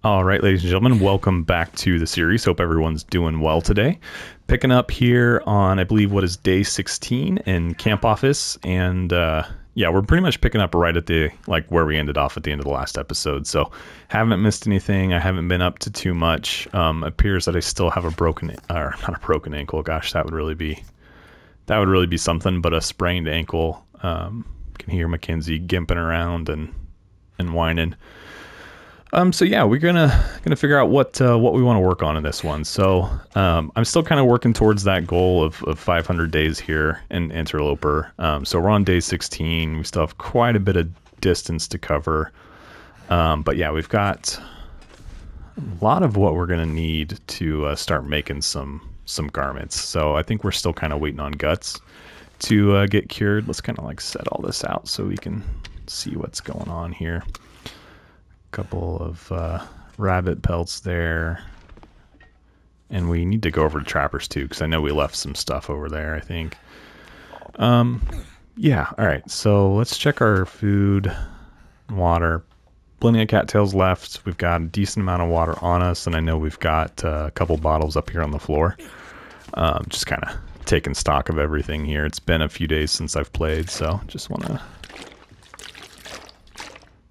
All right, ladies and gentlemen, welcome back to the series. Hope everyone's doing well today. Picking up here on, I believe, what is day 16 in camp office. And yeah, we're pretty much picking up right at the, like, where we ended off at the end of the last episode. So haven't missed anything. I haven't been up to too much. Appears that I still have a broken, or not a broken ankle. Gosh, that would really be something, but a sprained ankle. Can hear Mackenzie gimping around and whining. So yeah, we're gonna figure out what we want to work on in this one. So I'm still kind of working towards that goal of 500 days here in Interloper. So we're on day 16. We still have quite a bit of distance to cover. But yeah, we've got a lot of what we're gonna need to start making some garments. So I think we're still kind of waiting on guts to get cured. Let's kind of like set all this out so we can see what's going on here. Couple of rabbit pelts there, and we need to go over to Trappers too, because I know we left some stuff over there, I think. Yeah, all right, so let's check our food, water. Plenty of cattails left. We've got a decent amount of water on us, and I know we've got a couple bottles up here on the floor. Just kind of taking stock of everything here. It's been a few days since I've played, so just want to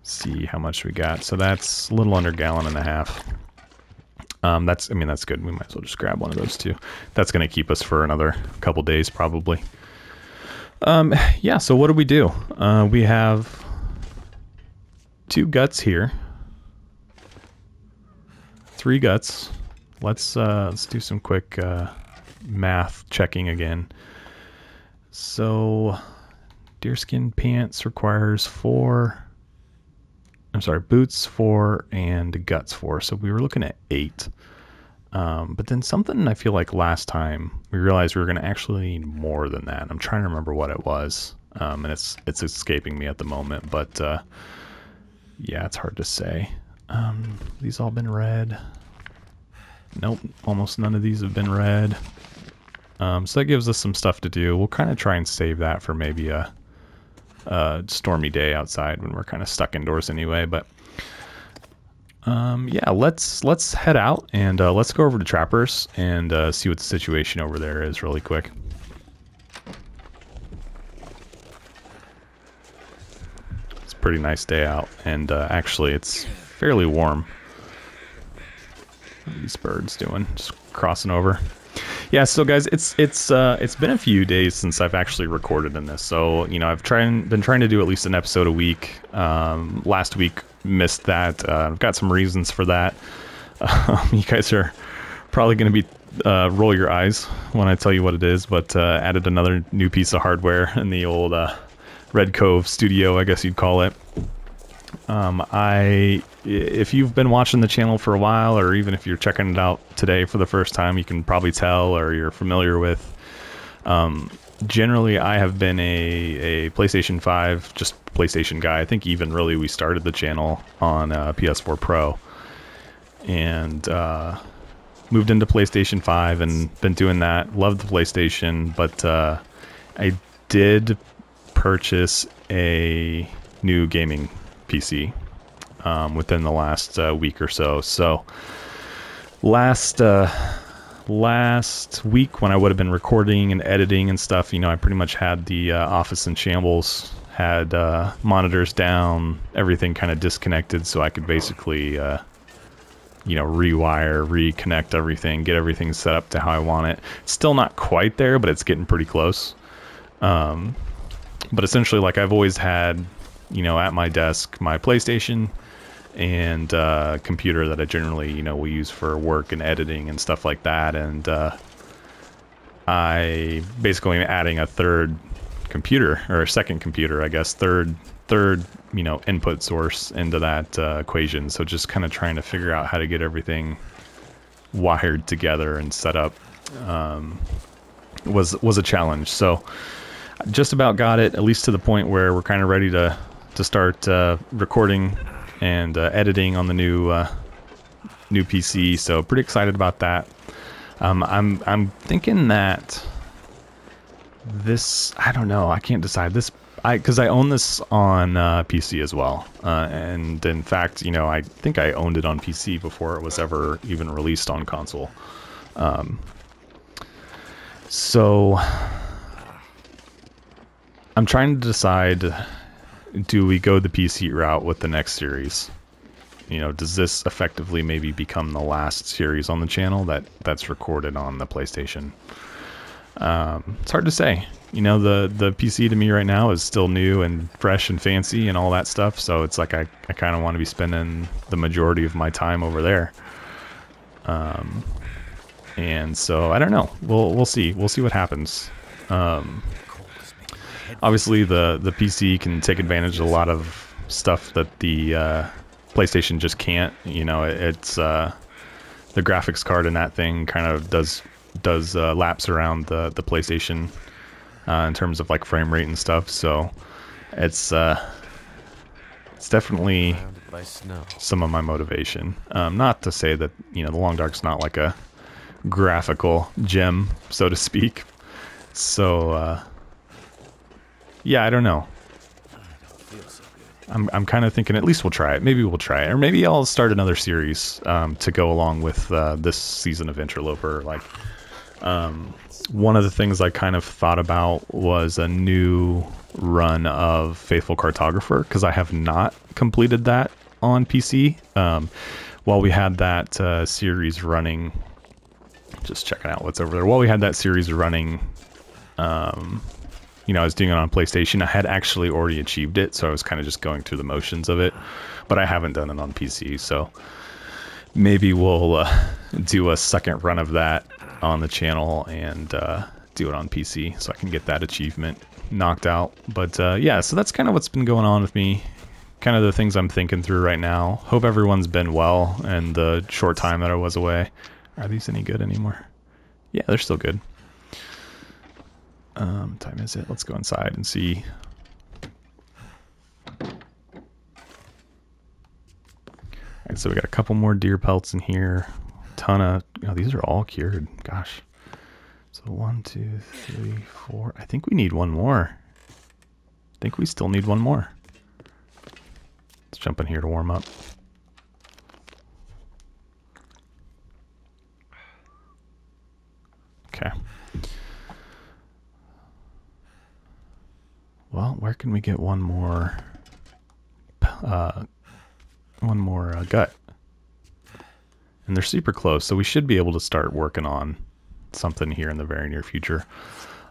see how much we got. So that's a little under a gallon and a half. That's good. We might as well just grab one of those too. That's going to keep us for another couple days probably. Yeah, so what do? We have 2 guts here. 3 guts. Let's do some quick math checking again. So deerskin pants requires 4. Boots 4 and guts 4. So we were looking at 8. But then something I feel like last time we realized we were going to actually need more than that. I'm trying to remember what it was. And it's escaping me at the moment. But yeah, it's hard to say. These all been read. Nope, almost none of these have been read. So that gives us some stuff to do. We'll kind of try and save that for maybe a stormy day outside when we're kind of stuck indoors anyway. But yeah, let's head out and let's go over to Trappers and see what the situation over there is really quick. It's a pretty nice day out, and actually it's fairly warm. What are these birds doing? Just crossing over. Yeah, so guys, it's been a few days since I've actually recorded in this. So, you know, I've been trying to do at least an episode a week. Last week missed that. I've got some reasons for that. You guys are probably going to be roll your eyes when I tell you what it is, but added another new piece of hardware in the old Red Cove studio, I guess you'd call it. If you've been watching the channel for a while, or even if you're checking it out today for the first time, you can probably tell, or you're familiar with, generally I have been a PlayStation 5, just PlayStation guy. I think even really we started the channel on PS4 Pro, and moved into PlayStation 5 and been doing that. Loved the PlayStation, but I did purchase a new gaming PC within the last week or so. So last week when I would have been recording and editing and stuff, you know, I pretty much had the office in shambles, had monitors down, everything kind of disconnected, so I could basically you know, rewire, reconnect everything, get everything set up to how I want it. Still not quite there, but it's getting pretty close. But essentially, like, I've always had, you know, at my desk, my PlayStation and computer that I generally, you know, will use for work and editing and stuff like that. And I basically am adding a third computer, or a second computer, I guess, third, you know, input source into that equation. So just kind of trying to figure out how to get everything wired together and set up was a challenge. So just about got it, at least to the point where we're kind of ready to start recording and editing on the new PC. So pretty excited about that. I'm thinking that this, I don't know. I can't decide this. Because I own this on PC as well. And in fact, you know, I think I owned it on PC before it was ever even released on console. So I'm trying to decide, do we go the PC route with the next series? You know, does this effectively maybe become the last series on the channel that's recorded on the PlayStation? It's hard to say. You know, the PC to me right now is still new and fresh and fancy and all that stuff. So it's like I kind of want to be spending the majority of my time over there. And so I don't know. We'll see. We'll see what happens. Obviously, the PC can take advantage of a lot of stuff that the PlayStation just can't. You know, it's the graphics card in that thing kind of does laps around the PlayStation in terms of like frame rate and stuff. So it's definitely some of my motivation. Not to say that, you know, the Long Dark's not like a graphical gem, so to speak. So yeah, I don't know. I'm kind of thinking at least we'll try it. Maybe we'll try it, or maybe I'll start another series to go along with this season of Interloper. Like, one of the things I kind of thought about was a new run of Faithful Cartographer, because I have not completed that on PC. While we had that series running, just checking out what's over there. While we had that series running, you know, I was doing it on PlayStation. I had actually already achieved it, so I was kind of just going through the motions of it, but I haven't done it on PC. So maybe we'll do a second run of that on the channel and do it on PC so I can get that achievement knocked out. But yeah, so that's kind of what's been going on with me, kind of the things I'm thinking through right now. Hope everyone's been well in the short time that I was away. Are these any good anymore? Yeah, they're still good. Time is it? Let's go inside and see. Alright, so we got a couple more deer pelts in here. Ton of, oh, these are all cured. Gosh. So 1, 2, 3, 4. I think we need one more. I think we still need one more. Let's jump in here to warm up. Okay. Well, where can we get one more gut? And they're super close, so we should be able to start working on something here in the very near future.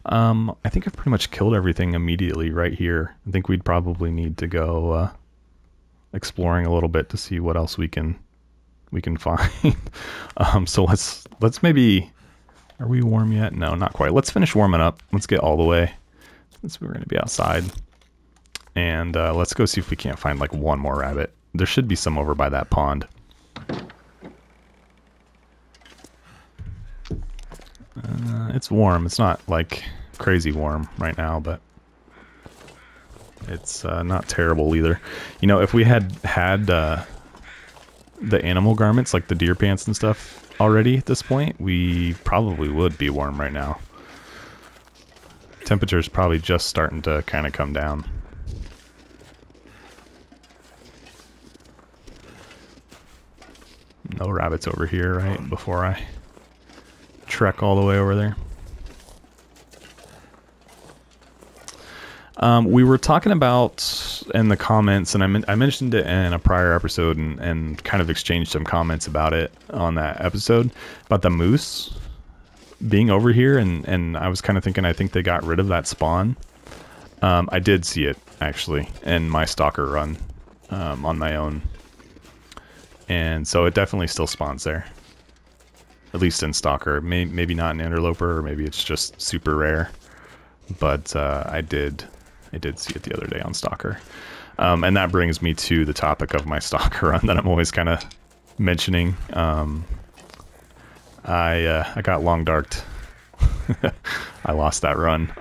I think I've pretty much killed everything immediately right here. I think we'd probably need to go exploring a little bit to see what else we can find. So let's maybe, are we warm yet? No, not quite. Let's finish warming up. Let's get all the way. Since we're going to be outside, and let's go see if we can't find like one more rabbit. There should be some over by that pond. It's warm. It's not like crazy warm right now, but it's not terrible either. You know, if we had the animal garments, like the deer pants and stuff already at this point, we probably would be warm right now. Temperature's probably just starting to kind of come down. No rabbits over here, right? Before I trek all the way over there. We were talking about in the comments, and I mentioned it in a prior episode and kind of exchanged some comments about it on that episode, about the moose being over here, and I was kind of thinking I think they got rid of that spawn. I did see it actually in my stalker run on my own, and so it definitely still spawns there, at least in stalker. Maybe not in interloper, or maybe it's just super rare, but I did see it the other day on stalker. And that brings me to the topic of my stalker run that I'm always kind of mentioning. I got long darked. I lost that run.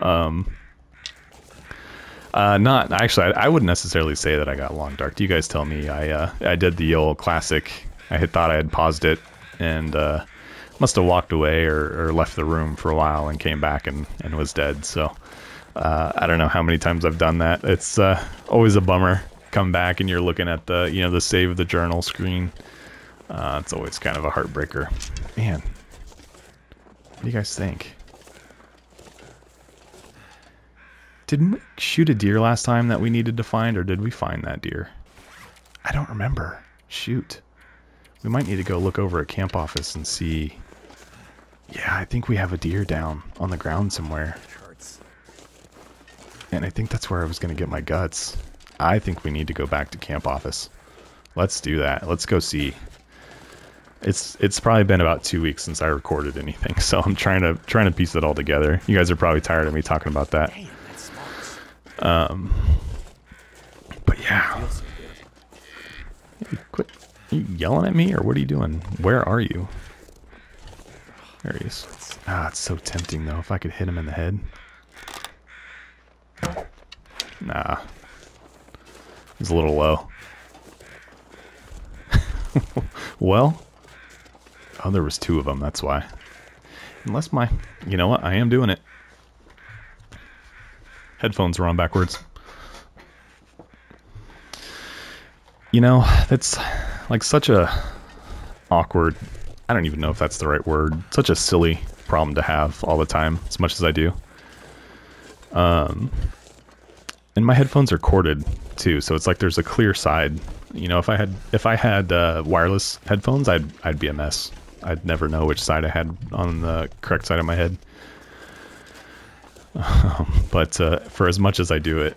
Not actually. I wouldn't necessarily say that I got long darked. You guys tell me. I did the old classic. I had thought I had paused it and must have walked away or left the room for a while and came back and was dead. So I don't know how many times I've done that. It's always a bummer. Come back and you're looking at the the save the journal screen. It's always kind of a heartbreaker. Man, what do you guys think? Didn't we shoot a deer last time that we needed to find, or did we find that deer? I don't remember. Shoot. We might need to go look over at camp office and see. Yeah, I think we have a deer down on the ground somewhere. And I think that's where I was going to get my guts. I think we need to go back to camp office. Let's do that. Let's go see. It's probably been about 2 weeks since I recorded anything, so I'm trying to piece it all together. You guys are probably tired of me talking about that. But yeah. Hey, quit. Are you yelling at me, or what are you doing? Where are you? There he is. Ah, it's so tempting though. If I could hit him in the head. Nah. He's a little low. Well. Oh, there was 2 of them. That's why. Unless my... You know what? I am doing it. Headphones were on backwards. That's like such a awkward... I don't even know if that's the right word. Such a silly problem to have all the time, as much as I do. And my headphones are corded too, so it's like there's a clear side. If I had wireless headphones, I'd be a mess. I'd never know which side I had on the correct side of my head. But for as much as I do it,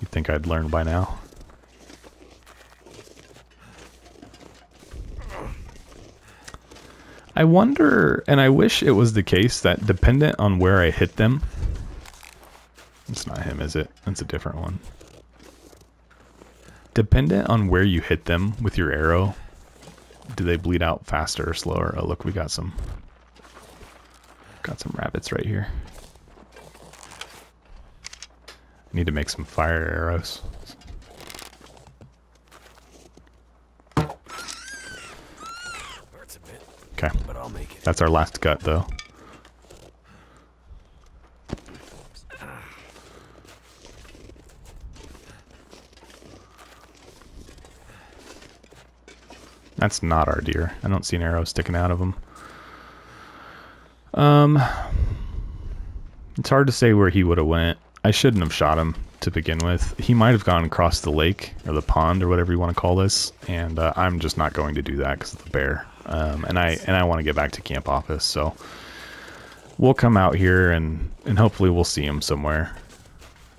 you'd think I'd learn by now. I wonder, and I wish it was the case that dependent on where I hit them... It's not him, is it? That's a different one. Dependent on where you hit them with your arrow, do they bleed out faster or slower? Oh, look, we got some rabbits right here. I need to make some fire arrows. Okay, that's our last gut, though. That's not our deer. I don't see an arrow sticking out of him. It's hard to say where he would have went. I shouldn't have shot him to begin with. He might have gone across the lake or the pond or whatever you want to call this, and I'm just not going to do that because of the bear. And I want to get back to camp office, so we'll come out here and hopefully we'll see him somewhere.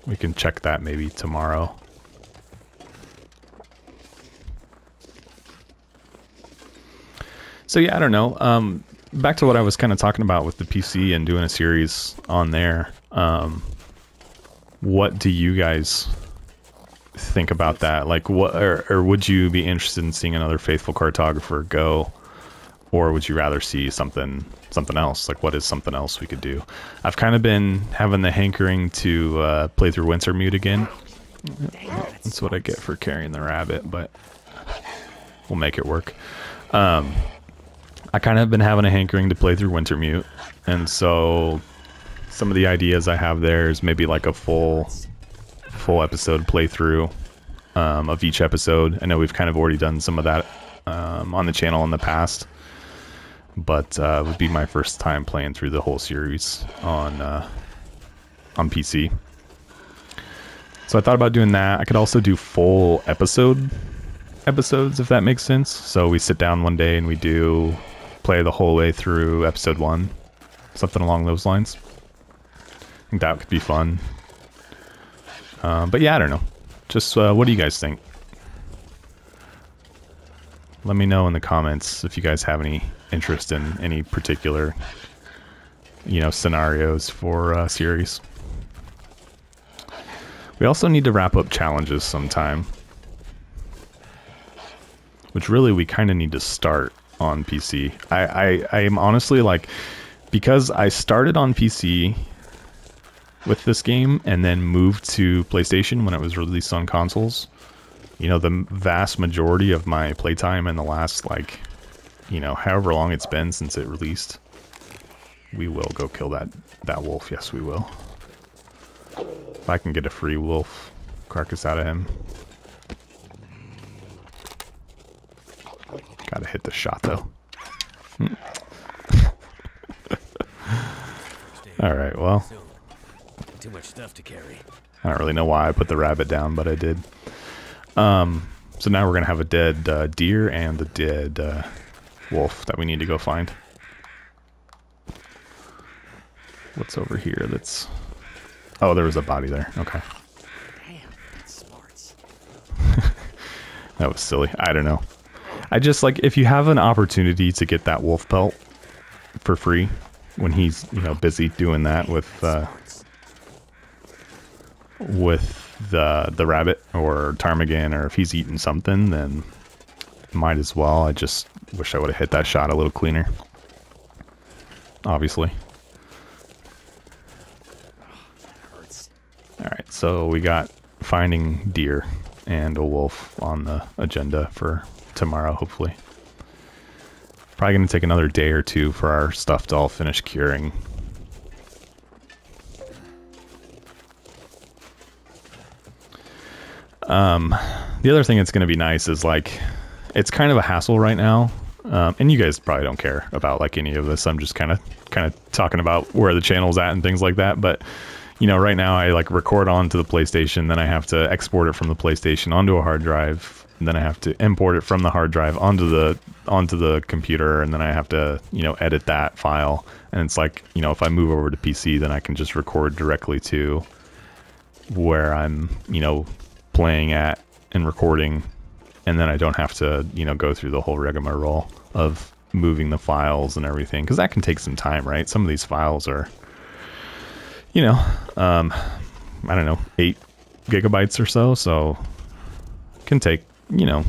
We can check that maybe tomorrow. So yeah, I don't know. Back to what I was kind of talking about with the PC and doing a series on there. What do you guys think about that? Like, what, or would you be interested in seeing another Faithful Cartographer go, or would you rather see something else? Like, what is something else we could do? I've kind of been having the hankering to play through Wintermute again. That's what I get for carrying the rabbit, but we'll make it work. I kind of been having a hankering to play through Wintermute, and so some of the ideas I have there is maybe like a full episode playthrough of each episode. I know we've kind of already done some of that on the channel in the past, but it would be my first time playing through the whole series on PC. So I thought about doing that. I could also do full episodes, if that makes sense. So we sit down one day and we play the whole way through episode 1, something along those lines. I think that could be fun. But yeah, I don't know. Just what do you guys think? Let me know in the comments if you guys have any interest in any particular, scenarios for series. We also need to wrap up challenges sometime, which really we kind of need to start on PC. I am honestly like, because I started on PC with this game and then moved to PlayStation when it was released on consoles, you know, the vast majority of my playtime in the last, like, you know, however long it's been since it released. We will go kill that wolf. Yes, we will. If I can get a free wolf carcass out of him. Gotta hit the shot, though. Alright, well. Too much stuff to carry. I don't really know why I put the rabbit down, but I did. So now we're going to have a dead deer and a dead wolf that we need to go find. What's over here that's... Oh, there was a body there. Okay. Damn, that's smarts. That was silly. I don't know. I just, like, if you have an opportunity to get that wolf pelt for free when he's, you know, busy doing that with the rabbit or ptarmigan, or if he's eating something, then might as well. I just wish I would have hit that shot a little cleaner. Obviously. Alright, so we got finding deer and a wolf on the agenda for tomorrow, hopefully. Probably going to take another day or two for our stuff to all finish curing. The other thing that's going to be nice is, like, it's kind of a hassle right now. And you guys probably don't care about, like, any of this. I'm just kind of talking about where the channel's at and things like that. But, you know, right now I, like, record onto the PlayStation, then I have to export it from the PlayStation onto a hard drive, and then I have to import it from the hard drive onto the computer, and then I have to, you know, edit that file. And it's like, you know, if I move over to PC, then I can just record directly to where I'm, you know, playing at and recording, and then I don't have to, you know, go through the whole rigmarole of moving the files and everything, because that can take some time, right? Some of these files are, you know, I don't know, 8 gigabytes or so it can take, you know,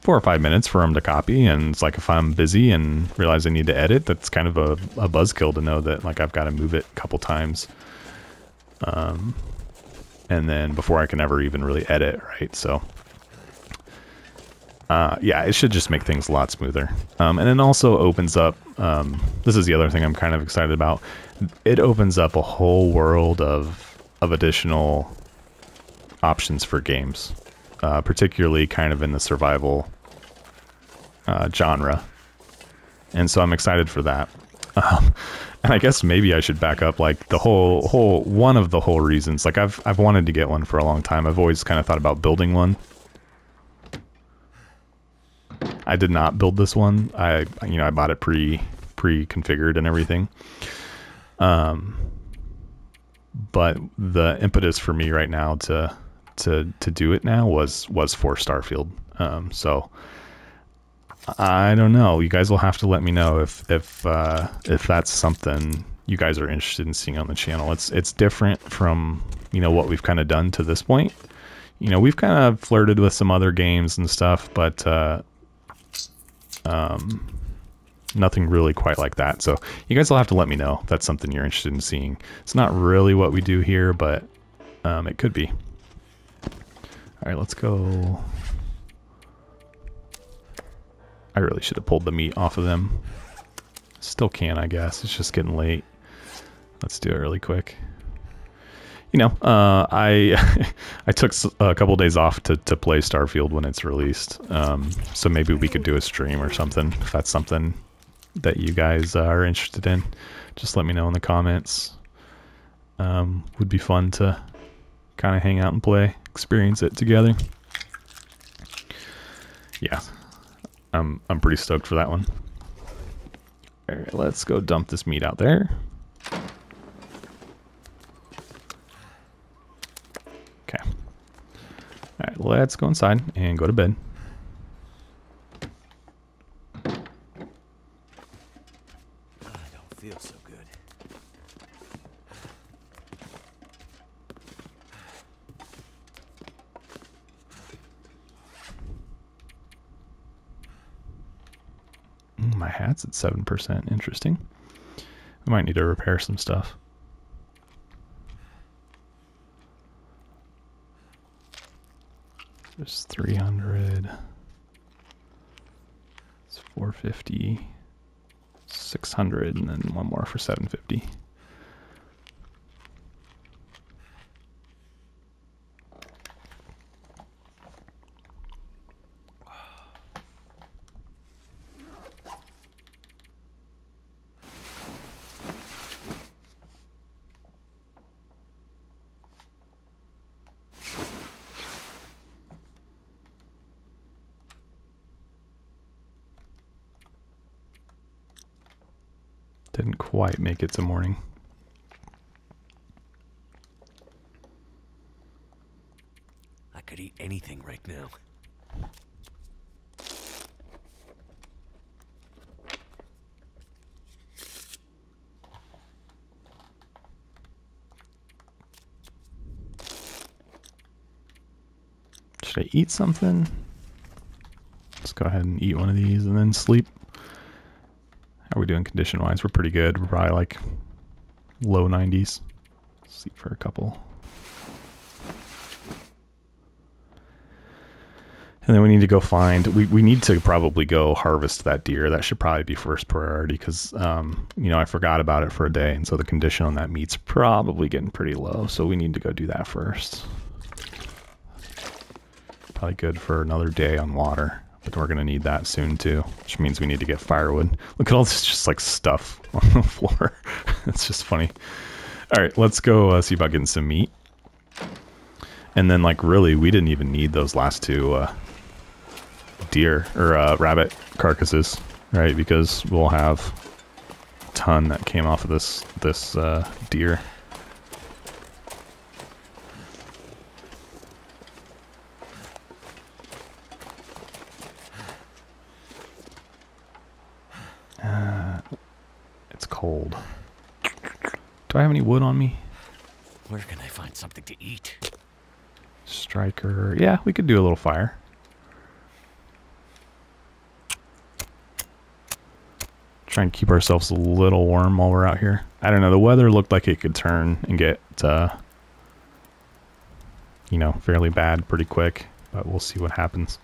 4 or 5 minutes for them to copy. And it's like, if I'm busy and realize I need to edit, that's kind of a buzzkill to know that, like, I've got to move it a couple times. And then before I can ever even really edit, right? So, yeah, it should just make things a lot smoother. And then also opens up, this is the other thing I'm kind of excited about. It opens up a whole world of additional options for games, particularly kind of in the survival genre. And so I'm excited for that. And I guess maybe I should back up, like, the one of the whole reasons. Like, I've wanted to get one for a long time. I've always kind of thought about building one. I did not build this one. I bought it pre-configured and everything. But the impetus for me right now to do it now was for Starfield. So I don't know. You guys will have to let me know if that's something you guys are interested in seeing on the channel. It's different from, you know, what we've kind of done to this point. You know, we've kind of flirted with some other games and stuff, but nothing really quite like that. So you guys will have to let me know if that's something you're interested in seeing. It's not really what we do here, but it could be. All right, let's go. I really should have pulled the meat off of them. Still can, I guess. It's just getting late. Let's do it really quick. You know, I took a couple days off to play Starfield when it's released. So maybe we could do a stream or something, if that's something that you guys are interested in. Just let me know in the comments. Would be fun to kind of hang out and play, experience it together. Yeah. I'm pretty stoked for that one. All right, let's go dump this meat out there. Okay. All right, let's go inside and go to bed. I don't feel so good. My hat's at 7%. Interesting. I might need to repair some stuff. There's 300. It's 450. 600, and then one more for 750. Didn't quite make it to morning. I could eat anything right now. Should I eat something? Let's go ahead and eat one of these and then sleep. How are we doing condition-wise? We're pretty good. We're probably like low 90s. Sleep for a couple. And then we need to go find, we need to probably go harvest that deer. That should probably be first priority because, you know, I forgot about it for a day. And so the condition on that meat's probably getting pretty low. So we need to go do that first. Probably good for another day on water. But we're going to need that soon too, which means we need to get firewood. Look at all this just like stuff on the floor. It's just funny. All right, let's go see about getting some meat. And then like really, we didn't even need those last two deer or rabbit carcasses, right? Because we'll have a ton that came off of this deer. It's cold. Do I have any wood on me? Where can I find something to eat? Striker. Yeah, we could do a little fire. Try and keep ourselves a little warm while we're out here. I don't know. The weather looked like it could turn and get, you know, fairly bad pretty quick. But we'll see what happens.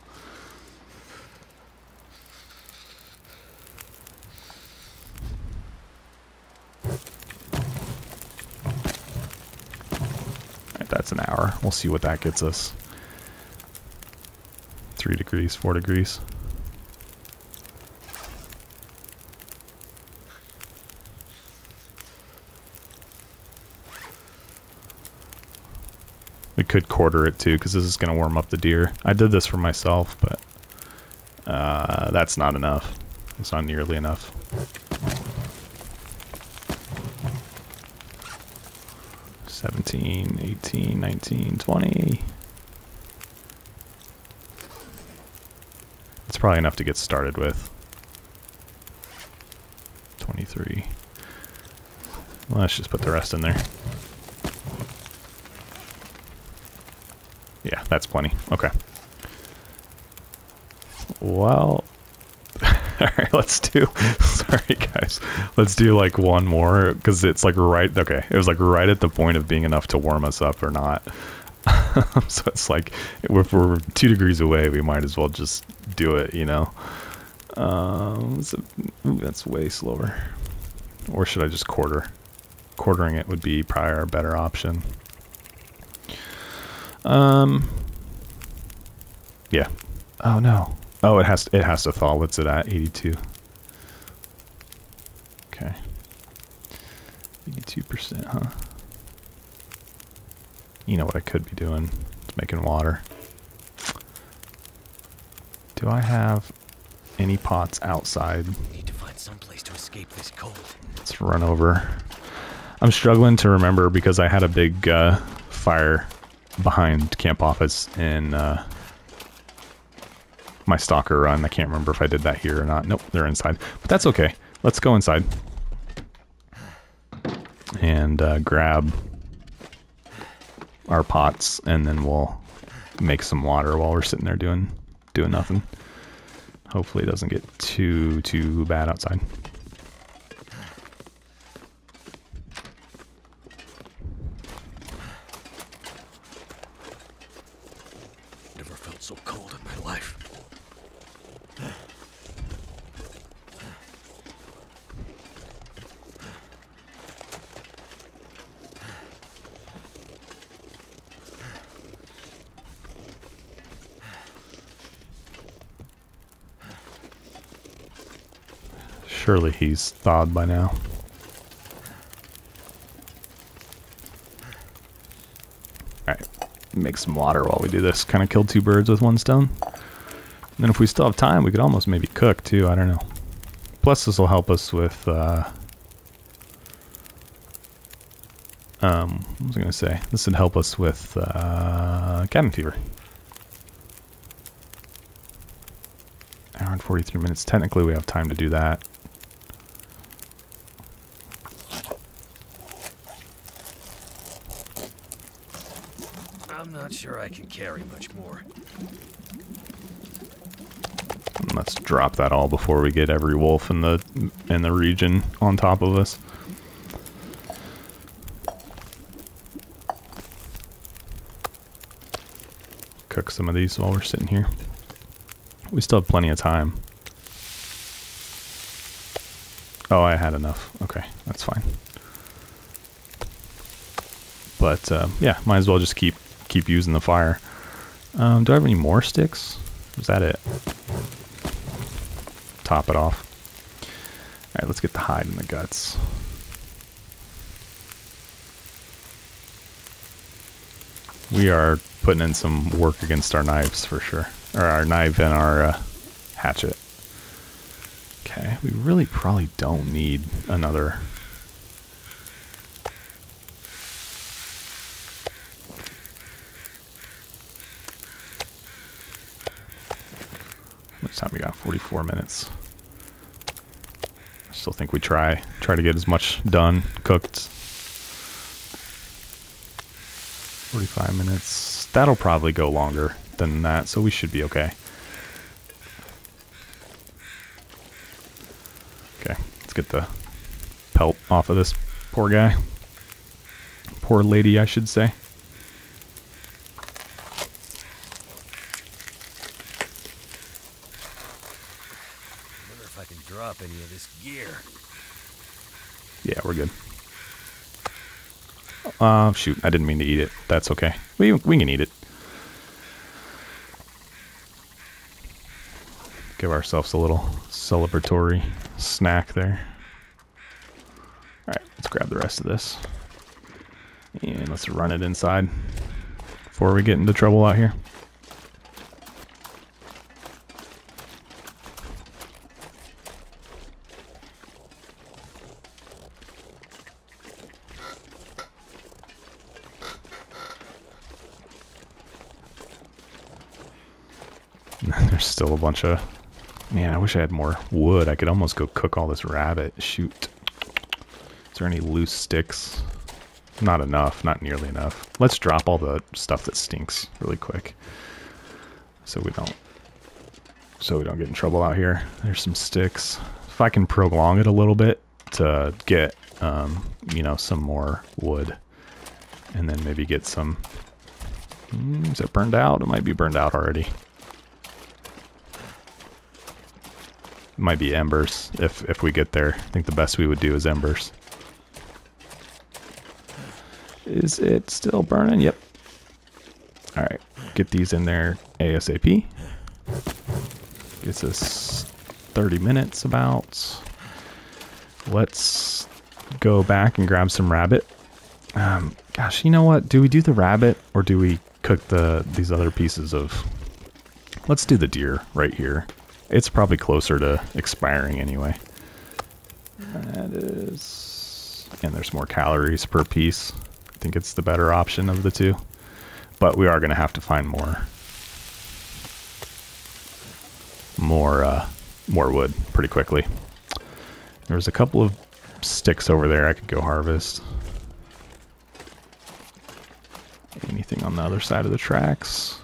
That's an hour. We'll see what that gets us. 3 degrees, 4 degrees. We could quarter it too, because this is going to warm up the deer. I did this for myself, but that's not enough. It's not nearly enough. 17, 18, 19, 20. It's probably enough to get started with. 23. Let's just put the rest in there. Yeah, that's plenty. Okay. Well, alright, let's do, sorry guys, let's do like one more, because it's like right, okay, it was like right at the point of being enough to warm us up or not. So it's like, if we're 2 degrees away, we might as well just do it, you know. So, ooh, that's way slower. Or should I just quarter? Quartering it would be probably our better option. Yeah. Oh no. Oh, it has to thaw. What's it at? 82. Okay. 82%, huh? You know what I could be doing? It's making water. Do I have any pots outside? Need to find some place to escape this cold. Let's run over. I'm struggling to remember because I had a big fire behind camp office in my stalker run. I can't remember if I did that here or not. Nope, they're inside. But that's okay. Let's go inside and grab our pots, and then we'll make some water while we're sitting there doing nothing. Hopefully it doesn't get too bad outside. Never felt felt so cold in my life. Surely he's thawed by now. Alright, make some water while we do this. Kind of kill two birds with one stone. And then if we still have time, we could almost maybe cook too. I don't know. Plus this will help us with, what was I going to say? This would help us with cabin fever. Hour and 43 minutes. Technically we have time to do that. I'm not sure I can carry much more. Let's drop that all before we get every wolf in the region on top of us. Cook some of these while we're sitting here. We still have plenty of time. Oh, I had enough. Okay, that's fine. But yeah, might as well just keep using the fire. Do I have any more sticks? Is that it? Top it off. Alright, let's get the hide and the guts. We are putting in some work against our knives for sure. Or our knife and our hatchet. Okay, we really probably don't need another. How much time we got? 44 minutes. I still think we try to get as much done, cooked. 45 minutes. That'll probably go longer than that, so we should be okay. Okay, let's get the pelt off of this poor guy. Poor lady, I should say. Wonder if I can drop any of this gear. Yeah, we're good. Shoot, I didn't mean to eat it. That's okay. We can eat it. Give ourselves a little celebratory snack there. Alright, let's grab the rest of this. And let's run it inside before we get into trouble out here. There's still a bunch of... Man, I wish I had more wood. I could almost go cook all this rabbit. Shoot. Is there any loose sticks? Not enough. Not nearly enough. Let's drop all the stuff that stinks really quick. So we don't get in trouble out here. There's some sticks. If I can prolong it a little bit to get, you know, some more wood. And then maybe get some... is it burned out? It might be burned out already. Might be embers if we get there. I think the best we would do is embers. Is it still burning? Yep. Alright, get these in there ASAP. Gets us 30 minutes about. Let's go back and grab some rabbit. Gosh, you know what? Do we do the rabbit or do we cook these other pieces of... Let's do the deer right here. It's probably closer to expiring anyway. That is... And there's more calories per piece. I think it's the better option of the two. But we are going to have to find more wood pretty quickly. There's a couple of sticks over there I could go harvest. Anything on the other side of the tracks?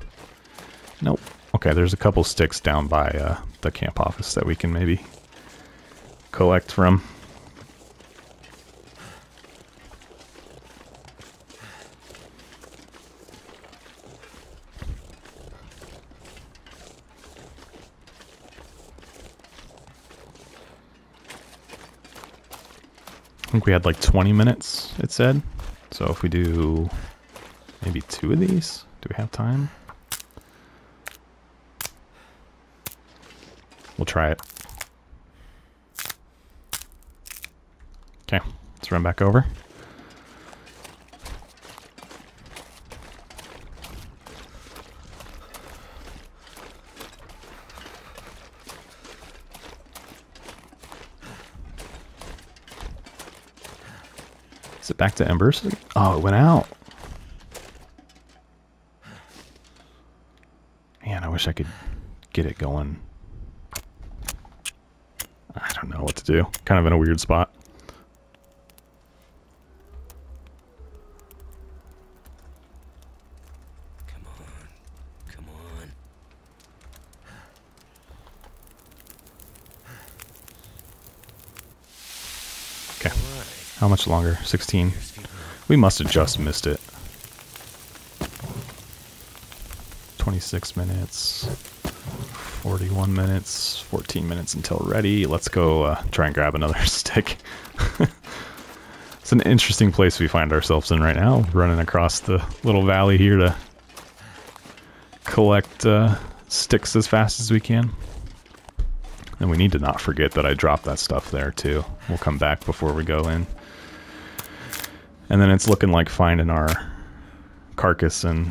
Nope. Okay, there's a couple sticks down by the camp office that we can maybe collect from. I think we had like 20 minutes, it said. So if we do maybe 2 of these, do we have time? We'll try it. Okay, let's run back over. Is it back to embers? Oh, it went out. Man, I wish I could get it going. I don't know what to do. Kind of in a weird spot. Come on. Come on. Okay. How much longer? 16. We must have just missed it. 26 minutes. 41 minutes. 14 minutes until ready. Let's go try and grab another stick. It's an interesting place we find ourselves in right now. Running across the little valley here to collect sticks as fast as we can. And we need to not forget that I dropped that stuff there too. We'll come back before we go in. And then it's looking like finding our carcass and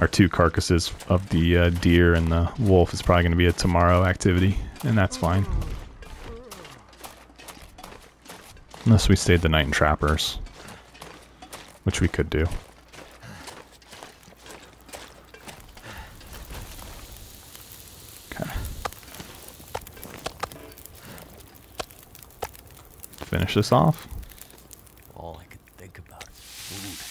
our 2 carcasses of the deer and the wolf is probably going to be a tomorrow activity, and that's fine. Unless we stayed the night in trappers, which we could do. Okay. Finish this off. All I could think about is food.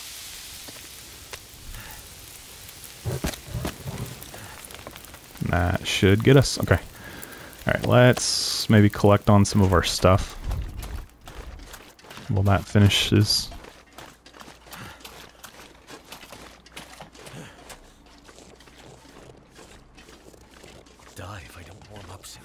That should get us. Okay. Alright, let's maybe collect on some of our stuff. Well, that finishes. Die if I don't warm up soon.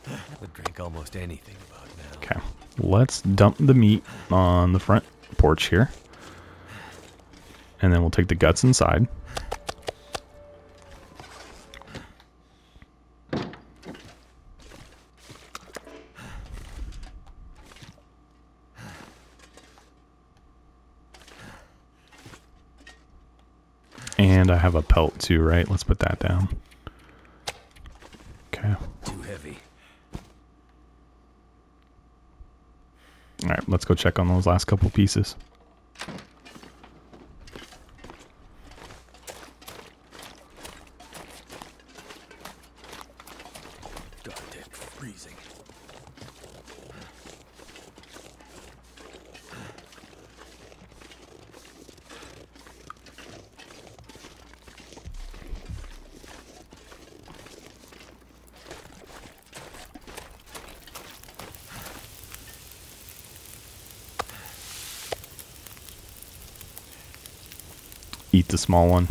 I would drink almost anything about now. Okay. Let's dump the meat on the front porch here. And then we'll take the guts inside. And I have a pelt too, right? Let's put that down. Okay. Too heavy. Alright, let's go check on those last couple pieces. Goddamn freezing. Eat the small one.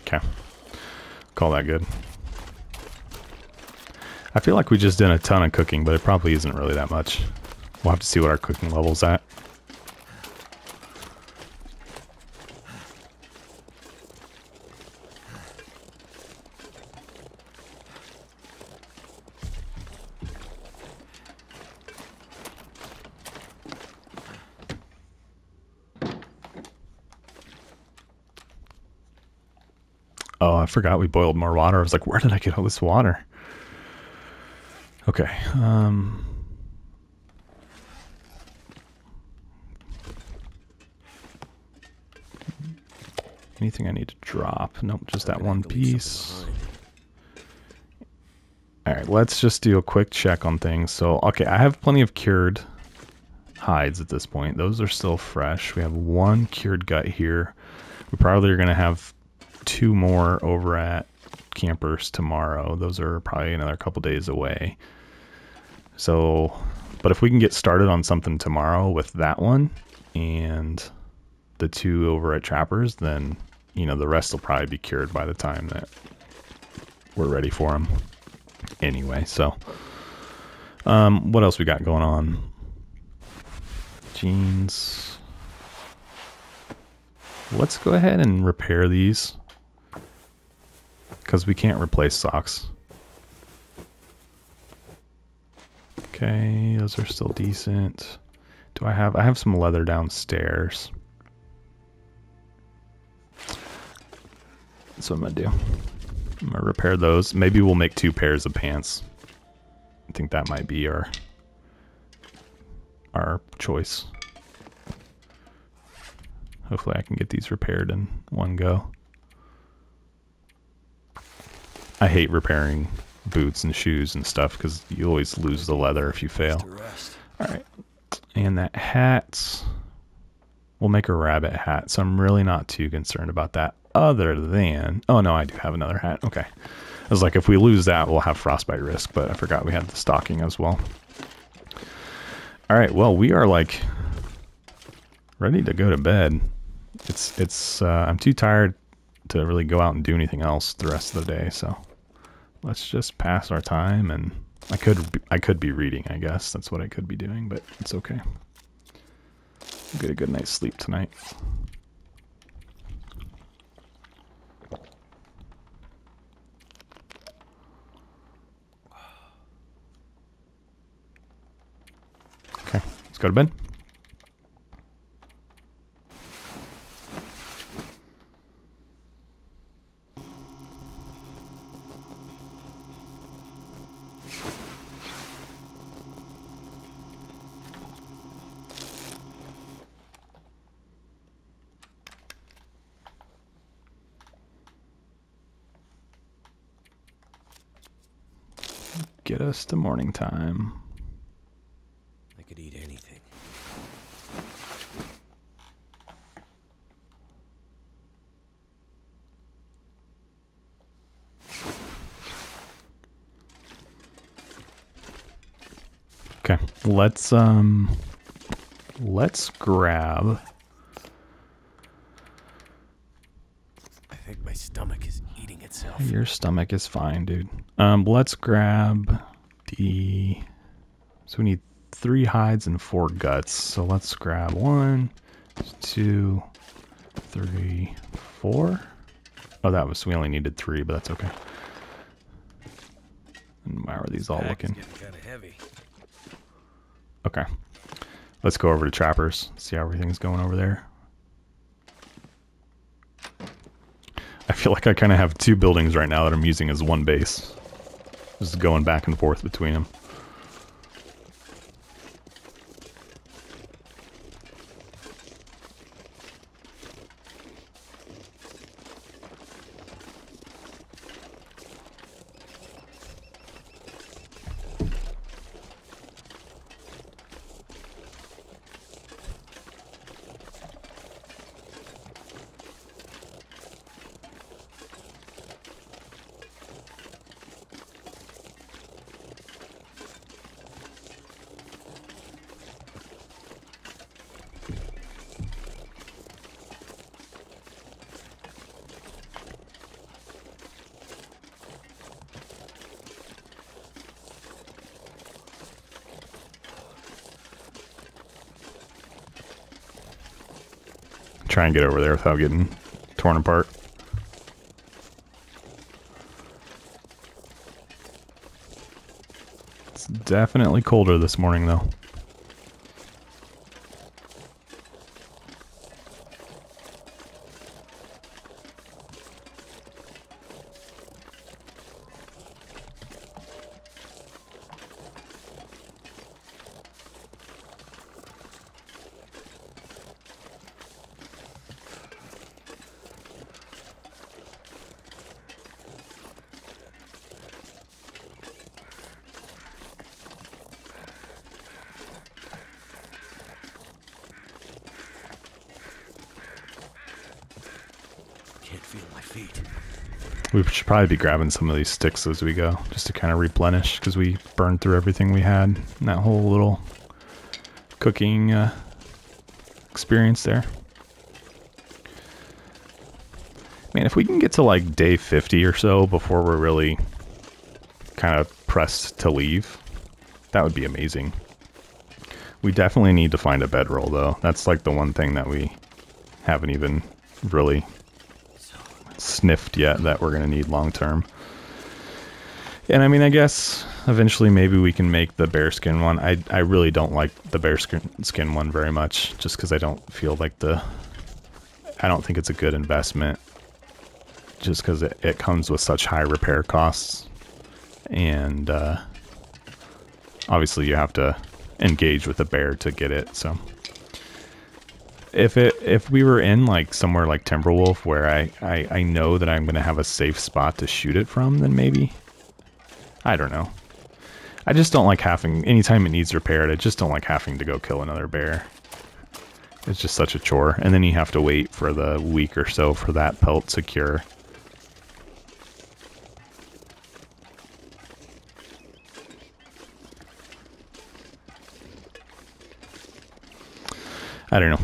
Okay. Call that good. I feel like we just did a ton of cooking, but it probably isn't really that much. We'll have to see what our cooking level's at. Oh, I forgot we boiled more water. I was like, where did I get all this water? Okay. Anything I need to drop? Nope, just that one piece. Alright, let's just do a quick check on things. So, okay, I have plenty of cured hides at this point. Those are still fresh. We have 1 cured gut here. We probably are going to have 2 more over at Campers tomorrow. Those are probably another couple days away. So, but if we can get started on something tomorrow with that one and the 2 over at Trappers, then, you know, the rest will probably be cured by the time that we're ready for them. Anyway, so, what else we got going on? Jeans. Let's go ahead and repair these, because we can't replace socks. Okay, those are still decent. Do I have some leather downstairs. That's what I'm gonna do. I'm gonna repair those. Maybe we'll make 2 pairs of pants. I think that might be our choice. Hopefully I can get these repaired in one go. I hate repairing boots and shoes and stuff because you always lose the leather if you fail. Alright. And that hat, we'll make a rabbit hat, so I'm really not too concerned about that, other than, oh no, I do have another hat. Okay. I was like, if we lose that, we'll have frostbite risk, but I forgot we had the stocking as well. Alright, well, we are like ready to go to bed. I'm too tired to really go out and do anything else the rest of the day, so let's just pass our time. And I could be reading, I guess. That's what I could be doing, but it's okay. I'll get a good night's sleep tonight. Okay, let's go to bed. Get us to morning time. I could eat anything. Okay, let's grab. I think my stomach is eating itself. Your stomach is fine, dude. Let's grab the. So we need 3 hides and 4 guts. So let's grab 1, 2, 3, 4. Oh, we only needed 3, but that's okay. And why are these all looking? Kind of heavy. Okay, let's go over to Trappers. See how everything's going over there. I feel like I kind of have 2 buildings right now that I'm using as one base. Just going back and forth between them. Try and get over there without getting torn apart. It's definitely colder this morning, though. Can't feel my feet. We should probably be grabbing some of these sticks as we go, just to kind of replenish, because we burned through everything we had in that whole little cooking experience there. Man, if we can get to like day 50 or so before we're really kind of pressed to leave, that would be amazing. We definitely need to find a bedroll, though. That's like the one thing that we haven't even really sniffed yet that we're going to need long term. And I mean, I guess eventually maybe we can make the bearskin one. I really don't like the bearskin one very much, just because I don't feel like I don't think it's a good investment, just because it comes with such high repair costs. And obviously you have to engage with the bear to get it, so if we were in like somewhere like Timberwolf where I know that I'm going to have a safe spot to shoot it from, then maybe. I don't know. I just don't like having, anytime it needs repaired, I just don't like having to go kill another bear. It's just such a chore. And then you have to wait for the week or so for that pelt to cure. I don't know.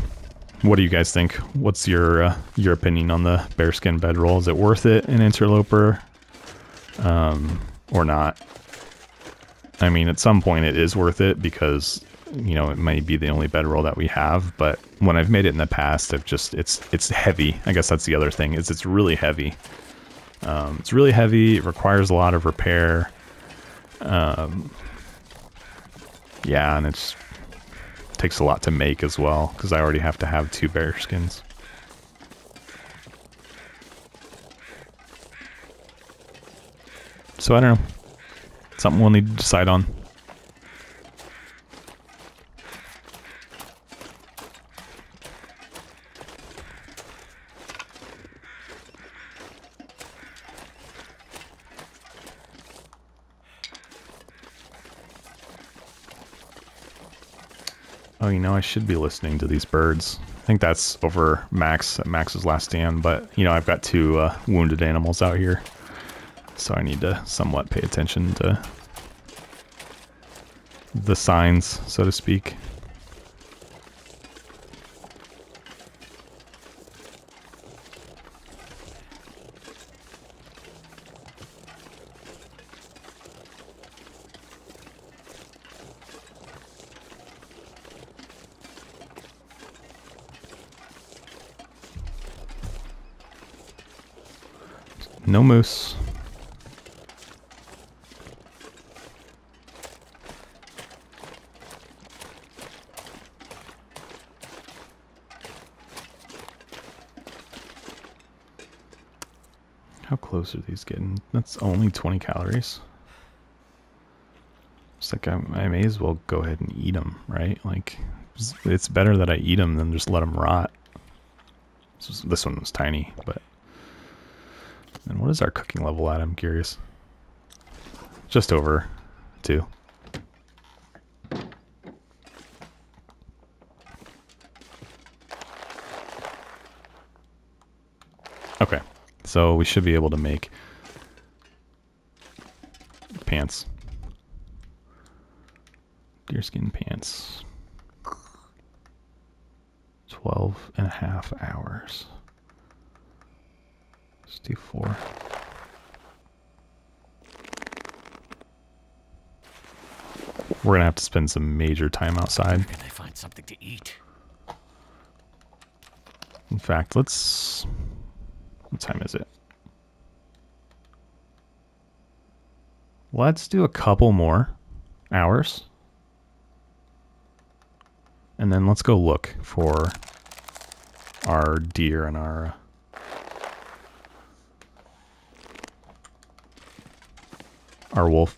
What do you guys think? What's your opinion on the bearskin bedroll? Is it worth it in Interloper, or not? I mean, at some point it is worth it because, you know, it might be the only bedroll that we have. But when I've made it in the past, it's heavy. I guess that's the other thing, is it's really heavy. It's really heavy. It requires a lot of repair. Yeah, and it's takes a lot to make as well, because I already have to have 2 bear skins. So I don't know. Something we'll need to decide on. Oh, you know, I should be listening to these birds. I think that's over Max's last stand, but, you know, I've got 2 wounded animals out here, so I need to somewhat pay attention to the signs, so to speak. No moose. How close are these getting? That's only 20 calories. It's like I may as well go ahead and eat them, right? Like, it's better that I eat them than just let them rot. This one was tiny, but... And what is our cooking level at? I'm curious. Just over 2. Okay, so we should be able to make pants. Deerskin pants. 12.5 hours. Let's do 4. We're gonna have to spend some major time outside. Can I find something to eat? In fact, let's... What time is it? Let's do a couple more hours. And then let's go look for our deer and our wolf.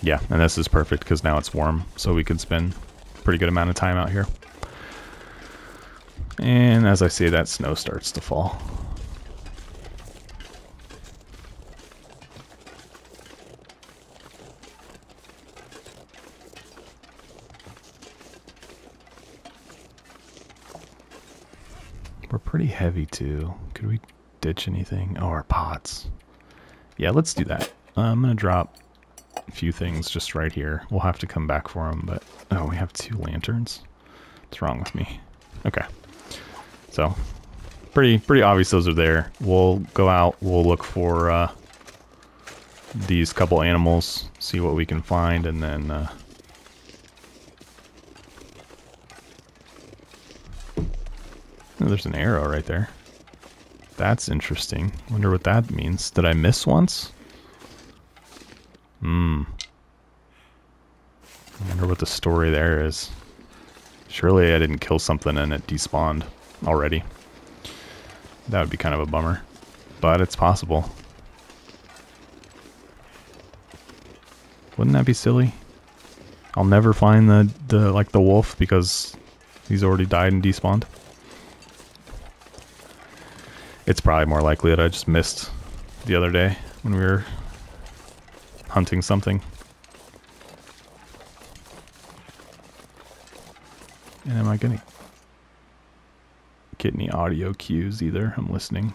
Yeah, and this is perfect because now it's warm, so we can spend a pretty good amount of time out here. And as I say that, snow starts to fall. pretty heavy too. Could we ditch anything? Oh, our pots. Yeah, let's do that. I'm gonna drop a few things just right here. We'll have to come back for them, but oh, we have 2 lanterns. What's wrong with me? Okay, so pretty obvious those are there. We'll go out. We'll look for these couple animals, see what we can find, and then oh, there's an arrow right there. That's interesting. Wonder what that means. Did I miss once? I wonder what the story there is. Surely I didn't kill something and it despawned already. That would be kind of a bummer. But it's possible. Wouldn't that be silly? I'll never find the wolf because he's already died and despawned. It's probably more likely that I just missed the other day when we were hunting something. And am I gonna get any audio cues either? I'm listening.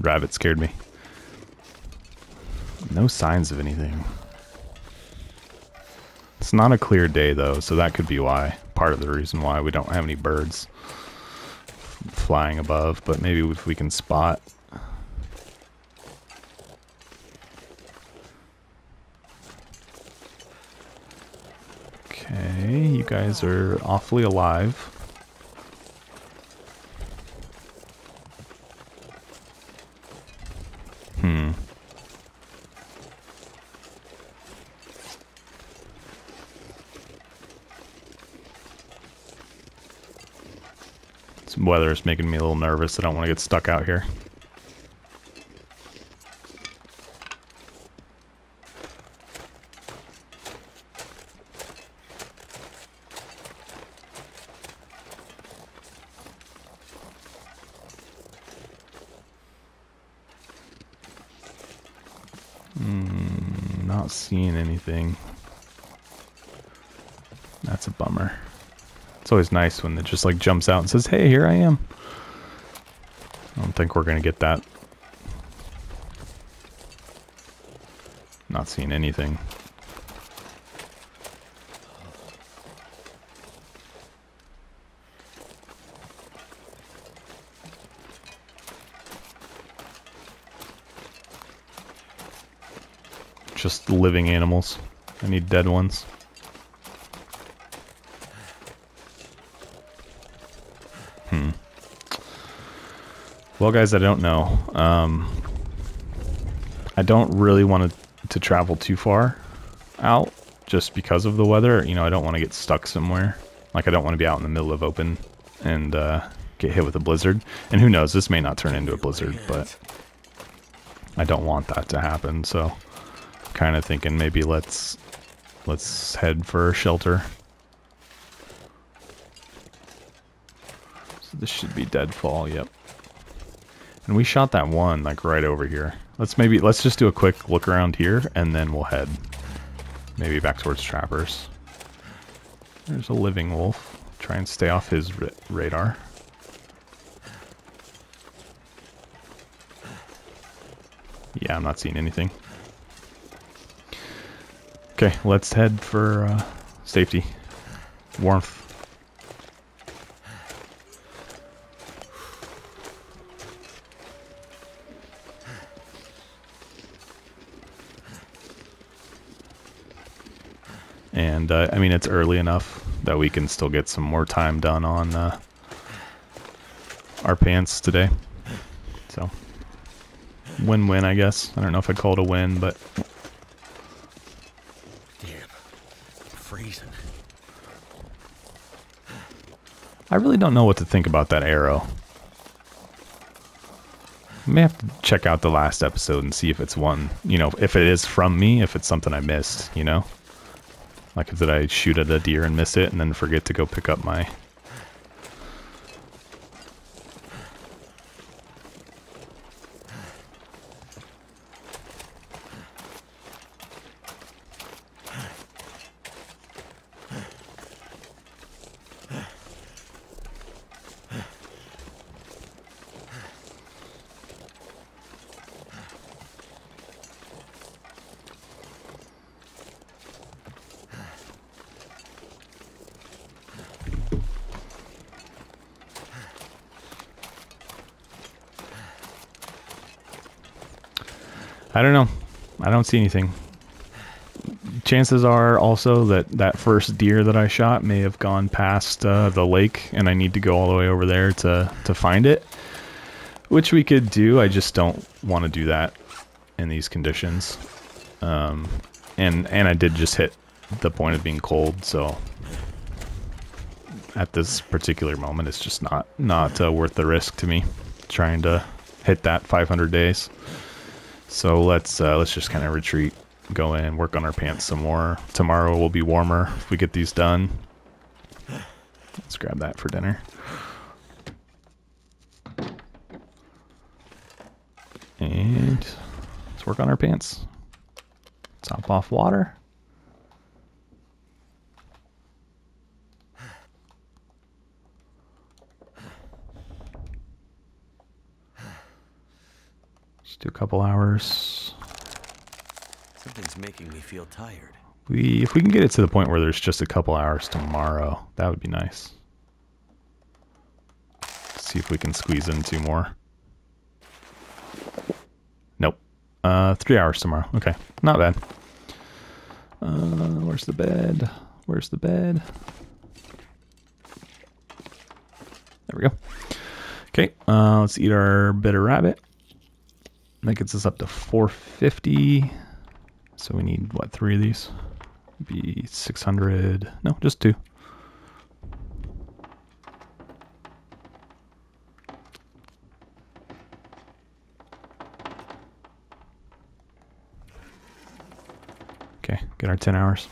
Rabbit scared me. No signs of anything. It's not a clear day though, so that could be why. Part of the reason why we don't have any birds flying above, but maybe if we can spot. Okay, you guys are awfully alive. Weather is making me a little nervous. I don't want to get stuck out here. Not seeing anything. That's a bummer. It's always nice when it just like jumps out and says, hey, here I am. I don't think we're going to get that. Not seeing anything. Just living animals. I need dead ones. Well, guys, I don't know. I don't really want to travel too far out just because of the weather. You know, I don't want to get stuck somewhere. Like, I don't want to be out in the middle of open and get hit with a blizzard. And who knows, this may not turn into a blizzard, but I don't want that to happen. So, I'm kind of thinking maybe let's head for shelter. So this should be deadfall, yep. And we shot that one like right over here. Let's just do a quick look around here and then we'll head maybe back towards trappers. There's a living wolf. Try and stay off his radar. Yeah, I'm not seeing anything. Okay, let's head for safety. Warmth. And, I mean, it's early enough that we can still get some more time done on our pants today. So, win-win, I guess. I don't know if I'd call it a win, but... Damn. Freezing. I really don't know what to think about that arrow. I may have to check out the last episode and see if it's one, you know, if it is from me, if it's something I missed, you know? Like, did I shoot at a deer and miss it and then forget to go pick up my... I don't know. I don't see anything. Chances are also that that first deer that I shot may have gone past the lake, and I need to go all the way over there to find it. Which we could do. I just don't want to do that in these conditions. And I did just hit the point of being cold, so at this particular moment, it's just not worth the risk to me trying to hit that 500 days. So let's just kind of retreat, go in, work on our pants some more. Tomorrow will be warmer if we get these done. Let's grab that for dinner. And let's work on our pants. Top off water. Do a couple hours. Something's making me feel tired. If we can get it to the point where there's just a couple hours tomorrow, that would be nice. See if we can squeeze in 2 more. Nope. 3 hours tomorrow. Okay, not bad. Where's the bed? Where's the bed? There we go. Okay, let's eat our bitter rabbit. That gets us up to 450. So we need, what, 3 of these? Be 600. No, just 2. Okay, get our 10 hours.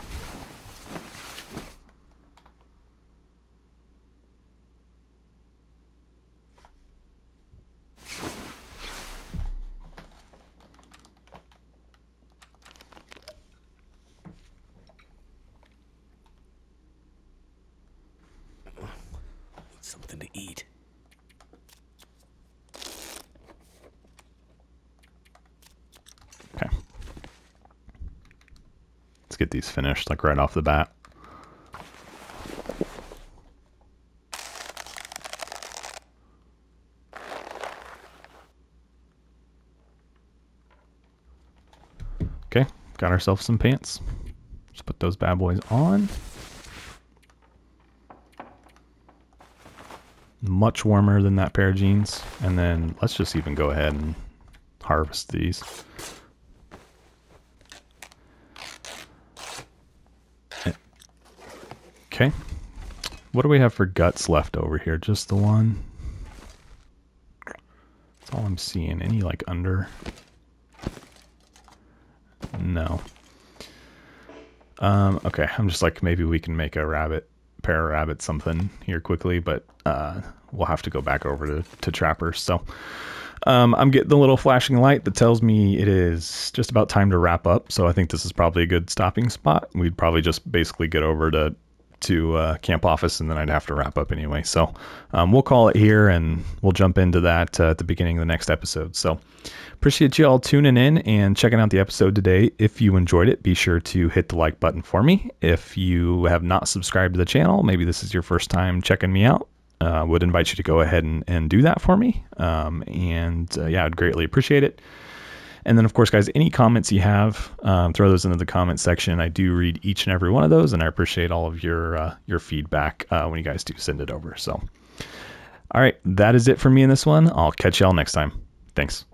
Something to eat. Okay. Let's get these finished, like right off the bat. Okay, got ourselves some pants. Let's put those bad boys on. Much warmer than that pair of jeans. And then let's just even go ahead and harvest these. Okay. What do we have for guts left over here? Just the one? That's all I'm seeing. Any like under? No. Okay, I'm just like, maybe we can make a pair of rabbits something here quickly, but we'll have to go back over to trappers. So I'm getting the little flashing light that tells me it is just about time to wrap up. So I think this is probably a good stopping spot. We'd probably just basically get over to camp office, and then I'd have to wrap up anyway. So we'll call it here, and we'll jump into that at the beginning of the next episode. So appreciate you all tuning in and checking out the episode today. If you enjoyed it, be sure to hit the like button for me. If you have not subscribed to the channel, maybe this is your first time checking me out, would invite you to go ahead and do that for me. Yeah, I'd greatly appreciate it. And then, of course, guys, any comments you have, throw those into the comment section. I do read each and every one of those, and I appreciate all of your feedback when you guys do send it over. So, all right, that is it for me in this one. I'll catch y'all next time. Thanks.